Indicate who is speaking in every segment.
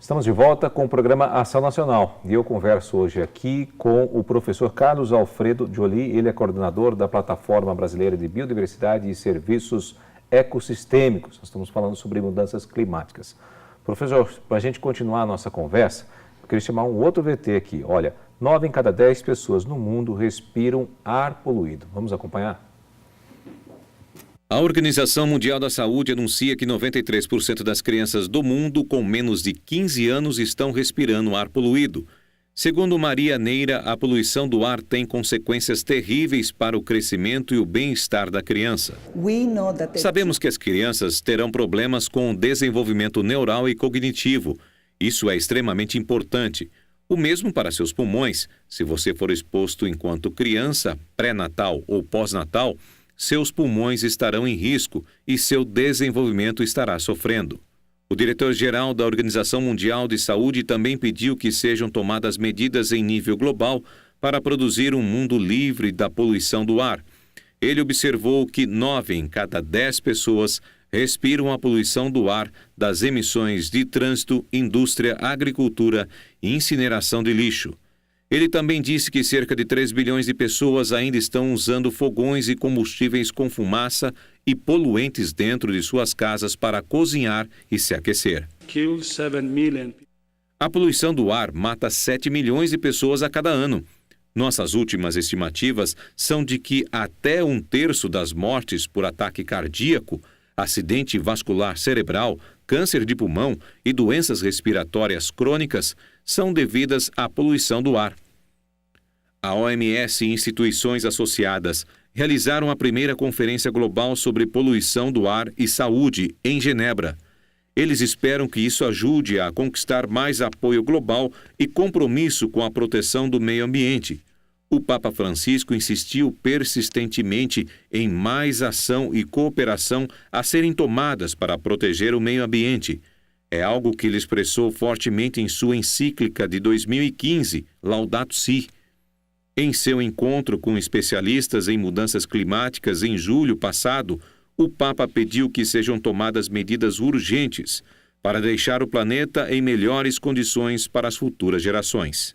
Speaker 1: Estamos de volta com o programa Ação Nacional e eu converso hoje aqui com o professor Carlos Alfredo Joly, ele é coordenador da Plataforma Brasileira de Biodiversidade e Serviços Ecossistêmicos. Nós estamos falando sobre mudanças climáticas. Professor, para a gente continuar a nossa conversa, eu queria chamar um outro VT aqui. Olha, 9 em cada 10 pessoas no mundo respiram ar poluído. Vamos acompanhar?
Speaker 2: A Organização Mundial da Saúde anuncia que 93% das crianças do mundo com menos de 15 anos estão respirando ar poluído. Segundo Maria Neira, a poluição do ar tem consequências terríveis para o crescimento e o bem-estar da criança. Sabemos que as crianças terão problemas com o desenvolvimento neural e cognitivo. Isso é extremamente importante. O mesmo para seus pulmões. Se você for exposto enquanto criança, pré-natal ou pós-natal, seus pulmões estarão em risco e seu desenvolvimento estará sofrendo. O diretor-geral da Organização Mundial de Saúde também pediu que sejam tomadas medidas em nível global para produzir um mundo livre da poluição do ar. Ele observou que 9 em cada 10 pessoas respiram a poluição do ar das emissões de trânsito, indústria, agricultura e incineração de lixo. Ele também disse que cerca de 3 bilhões de pessoas ainda estão usando fogões e combustíveis com fumaça e poluentes dentro de suas casas para cozinhar e se aquecer. A poluição do ar mata 7 milhões de pessoas a cada ano. Nossas últimas estimativas são de que até 1/3 das mortes por ataque cardíaco, acidente vascular cerebral, câncer de pulmão e doenças respiratórias crônicas são devidas à poluição do ar. A OMS e instituições associadas realizaram a primeira conferência global sobre poluição do ar e saúde em Genebra. Eles esperam que isso ajude a conquistar mais apoio global e compromisso com a proteção do meio ambiente. O Papa Francisco insistiu persistentemente em mais ação e cooperação a serem tomadas para proteger o meio ambiente. É algo que ele expressou fortemente em sua encíclica de 2015, Laudato Si. Em seu encontro com especialistas em mudanças climáticas em julho passado, o Papa pediu que sejam tomadas medidas urgentes para deixar o planeta em melhores condições para as futuras gerações.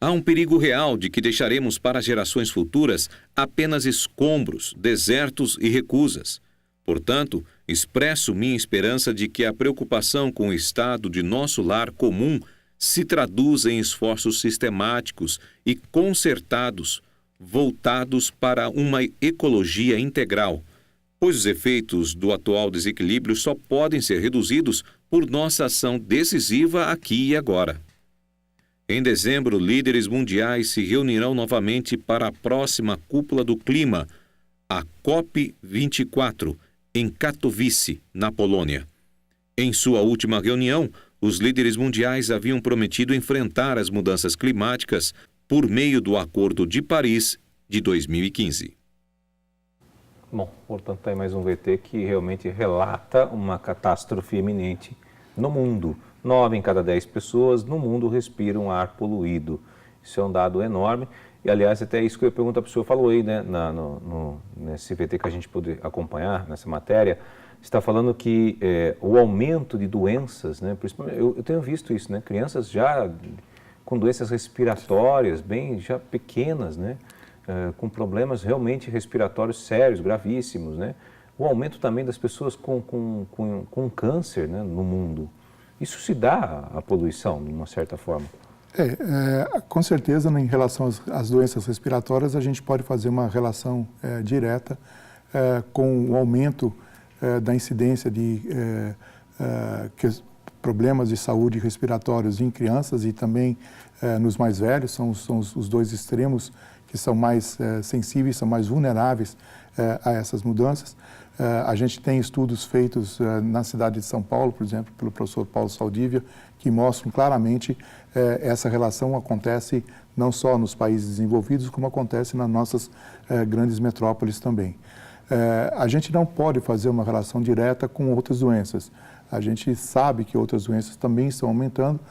Speaker 2: Há um perigo real de que deixaremos para as gerações futuras apenas escombros, desertos e recusas. Portanto, expresso minha esperança de que a preocupação com o estado de nosso lar comum se traduza em esforços sistemáticos e concertados, voltados para uma ecologia integral, pois os efeitos do atual desequilíbrio só podem ser reduzidos por nossa ação decisiva aqui e agora. Em dezembro, líderes mundiais se reunirão novamente para a próxima Cúpula do Clima, a COP24, em Katowice, na Polônia. Em sua última reunião, os líderes mundiais haviam prometido enfrentar as mudanças climáticas por meio do Acordo de Paris de 2015.
Speaker 1: Bom, portanto, tem mais um VT que realmente relata uma catástrofe iminente no mundo. 9 em cada 10 pessoas no mundo respiram ar poluído. Isso é um dado enorme. E, aliás, até isso que eu pergunto para o senhor, falou aí, né, nesse VT que a gente pôde acompanhar, nessa matéria, está falando que o aumento de doenças, né, principalmente, eu tenho visto isso, né, crianças já com doenças respiratórias, bem já pequenas, né, com problemas realmente respiratórios sérios, gravíssimos, né, o aumento também das pessoas com câncer, né, no mundo. Isso se dá à poluição, de uma certa forma?
Speaker 3: Com certeza, em relação às doenças respiratórias, a gente pode fazer uma relação direta com o aumento da incidência de problemas de saúde respiratórios em crianças e também nos mais velhos, são os dois extremos que são mais sensíveis, são mais vulneráveis a essas mudanças. A gente tem estudos feitos na cidade de São Paulo, por exemplo, pelo professor Paulo Saldívia, que mostram claramente essa relação acontece não só nos países desenvolvidos, como acontece nas nossas grandes metrópoles também. A gente não pode fazer uma relação direta com outras doenças. A gente sabe que outras doenças também estão aumentando,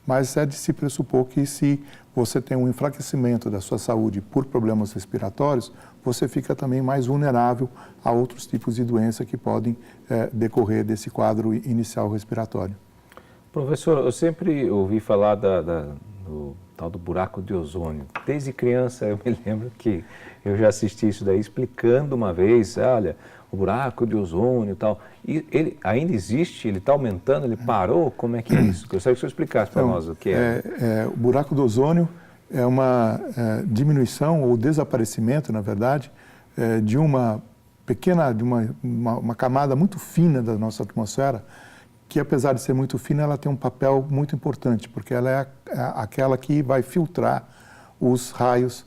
Speaker 3: mas é de se pressupor que se você tem um enfraquecimento da sua saúde por problemas respiratórios, você fica também mais vulnerável a outros tipos de doença que podem decorrer desse quadro inicial respiratório.
Speaker 1: Professor, eu sempre ouvi falar do tal do buraco de ozônio. Desde criança eu me lembro que eu já assisti isso daí explicando uma vez, olha, o buraco de ozônio e tal. E ele ainda existe? Ele está aumentando? Ele parou? Como é que é isso? Eu gostaria que o senhor explicasse para nós o que é.
Speaker 3: O buraco do ozônio é uma diminuição ou desaparecimento, na verdade, de uma pequena, de uma camada muito fina da nossa atmosfera, que apesar de ser muito fina, ela tem um papel muito importante, porque ela é aquela que vai filtrar os raios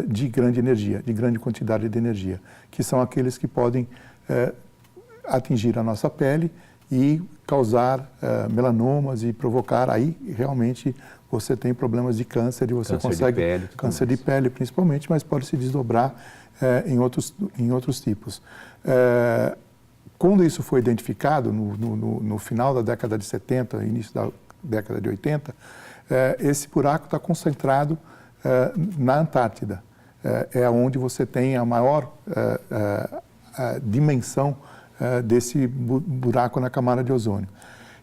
Speaker 3: de grande energia, de grande quantidade de energia, que são aqueles que podem atingir a nossa pele e causar melanomas e provocar, aí realmente você tem problemas de câncer e você consegue... Câncer de pele principalmente, mas pode se desdobrar em outros tipos. Quando isso foi identificado, no final da década de 70, início da década de 80, esse buraco está concentrado na Antártida. É onde você tem a maior dimensão desse buraco na camada de ozônio.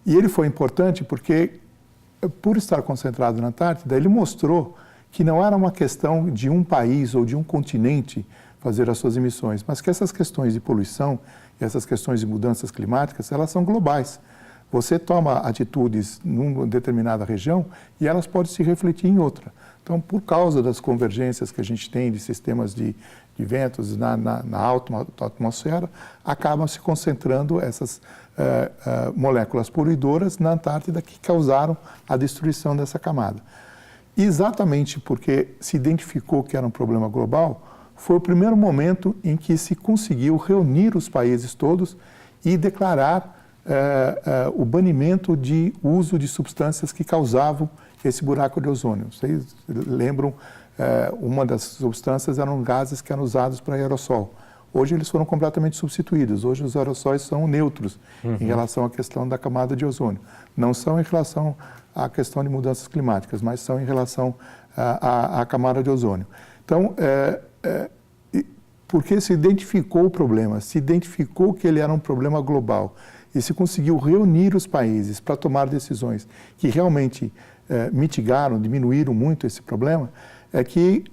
Speaker 3: E ele foi importante porque, por estar concentrado na Antártida, ele mostrou que não era uma questão de um país ou de um continente fazer as suas emissões, mas que essas questões de poluição e essas questões de mudanças climáticas, elas são globais. Você toma atitudes numa determinada região e elas podem se refletir em outra. Então, por causa das convergências que a gente tem de sistemas de ventos na alta atmosfera, acabam se concentrando essas moléculas poluidoras na Antártida que causaram a destruição dessa camada. E exatamente porque se identificou que era um problema global, foi o primeiro momento em que se conseguiu reunir os países todos e declarar o banimento de uso de substâncias que causavam esse buraco de ozônio. Vocês lembram, uma das substâncias eram gases que eram usados para aerossol. Hoje eles foram completamente substituídos. Hoje os aerossóis são neutros em relação à questão da camada de ozônio. Não são em relação à questão de mudanças climáticas, mas são em relação à camada de ozônio. Então, porque se identificou o problema, se identificou que ele era um problema global e se conseguiu reunir os países para tomar decisões que realmente mitigaram, diminuíram muito esse problema, é que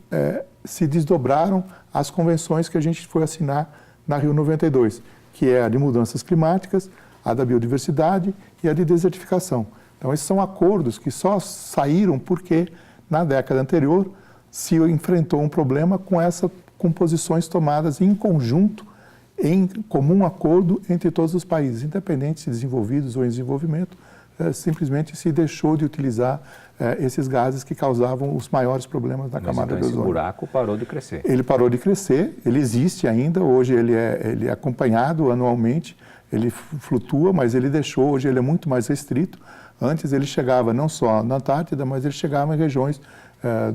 Speaker 3: se desdobraram as convenções que a gente foi assinar na Rio 92, que é a de mudanças climáticas, a da biodiversidade e a de desertificação. Então, esses são acordos que só saíram porque, na década anterior, se enfrentou um problema com posições tomadas em conjunto, em comum acordo entre todos os países, independente se desenvolvidos ou em desenvolvimento, simplesmente se deixou de utilizar esses gases que causavam os maiores problemas na camada de ozônio.
Speaker 1: Esse buraco parou de crescer.
Speaker 3: Ele parou de crescer, ele existe ainda, hoje ele é acompanhado anualmente, ele flutua, mas ele deixou, hoje ele é muito mais restrito. Antes ele chegava não só na Antártida, mas ele chegava em regiões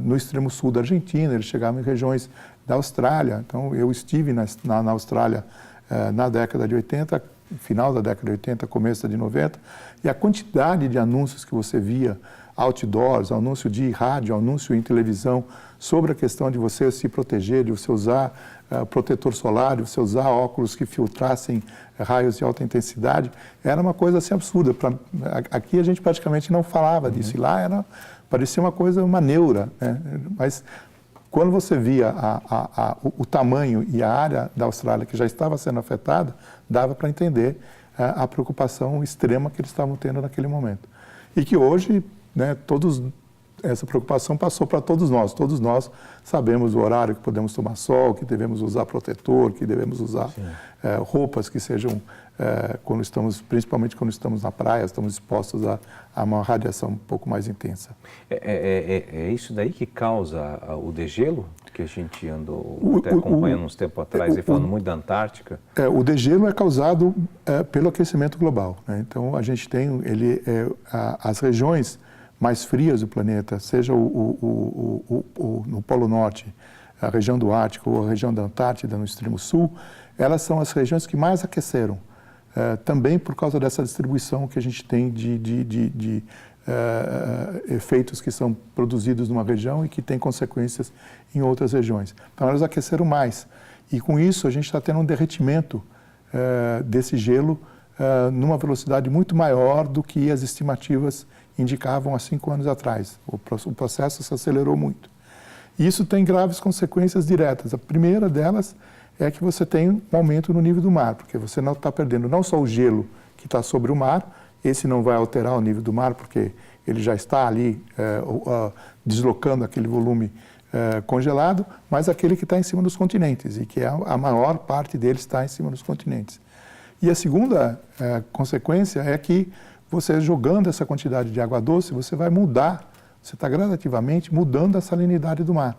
Speaker 3: no extremo sul da Argentina, ele chegava em regiões da Austrália. Então eu estive na Austrália na década de 80, final da década de 80, começo de 90, e a quantidade de anúncios que você via, outdoors, anúncio de rádio, anúncio em televisão, sobre a questão de você se proteger, de você usar protetor solar, de você usar óculos que filtrassem raios de alta intensidade, era uma coisa assim absurda. Aqui a gente praticamente não falava disso, e lá parecia uma coisa, uma neura, né? Mas quando você via o tamanho e a área da Austrália que já estava sendo afetada, dava para entender a preocupação extrema que eles estavam tendo naquele momento. E que hoje, né, essa preocupação passou para todos nós. Todos nós sabemos o horário que podemos tomar sol, que devemos usar protetor, que devemos usar roupas que sejam, principalmente quando estamos na praia, estamos expostos a uma radiação um pouco mais intensa.
Speaker 1: É isso daí que causa o degelo? Que a gente andou até acompanhando uns tempos atrás e falando muito da Antártica.
Speaker 3: O degelo é causado pelo aquecimento global, né? Então a gente tem as regiões mais frias do planeta, seja no Polo Norte, a região do Ártico ou a região da Antártida no extremo sul, elas são as regiões que mais aqueceram, também por causa dessa distribuição que a gente tem de efeitos que são produzidos numa região e que têm consequências em outras regiões. Então, elas aqueceram mais. E com isso, a gente está tendo um derretimento desse gelo numa velocidade muito maior do que as estimativas indicavam há 5 anos atrás. O processo se acelerou muito. E isso tem graves consequências diretas. A primeira delas é que você tem um aumento no nível do mar, porque você não está perdendo não só o gelo que está sobre o mar, esse não vai alterar o nível do mar, porque ele já está ali deslocando aquele volume congelado, mas aquele que está em cima dos continentes, e que a maior parte dele está em cima dos continentes. E a segunda consequência é que você jogando essa quantidade de água doce, você vai mudar, você está gradativamente mudando a salinidade do mar.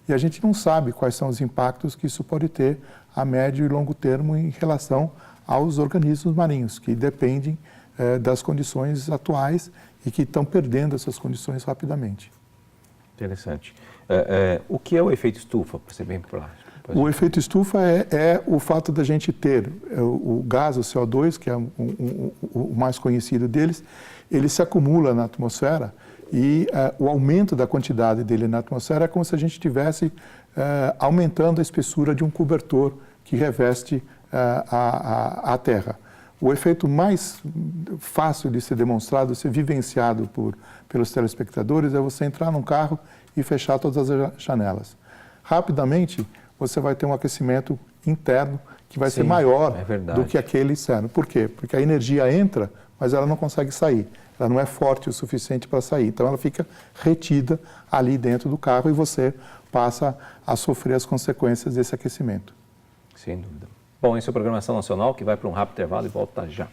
Speaker 3: E a gente não sabe quais são os impactos que isso pode ter a médio e longo termo em relação aos organismos marinhos, que dependem das condições atuais e que estão perdendo essas condições rapidamente.
Speaker 1: Interessante. O que é o efeito estufa, para ser bem prático?
Speaker 3: O efeito estufa é o fato da gente ter o gás, o CO2, que é o mais conhecido deles, ele se acumula na atmosfera e o aumento da quantidade dele na atmosfera é como se a gente estivesse aumentando a espessura de um cobertor que reveste a Terra. O efeito mais fácil de ser demonstrado, ser vivenciado pelos telespectadores, é você entrar num carro e fechar todas as janelas. Rapidamente, você vai ter um aquecimento interno que vai ser maior do que aquele externo. Por quê? Porque a energia entra, mas ela não consegue sair. Ela não é forte o suficiente para sair. Então, ela fica retida ali dentro do carro e você passa a sofrer as consequências desse aquecimento.
Speaker 1: Sem dúvida. Bom, esse é o Programação Nacional, que vai para um rápido intervalo e volta já.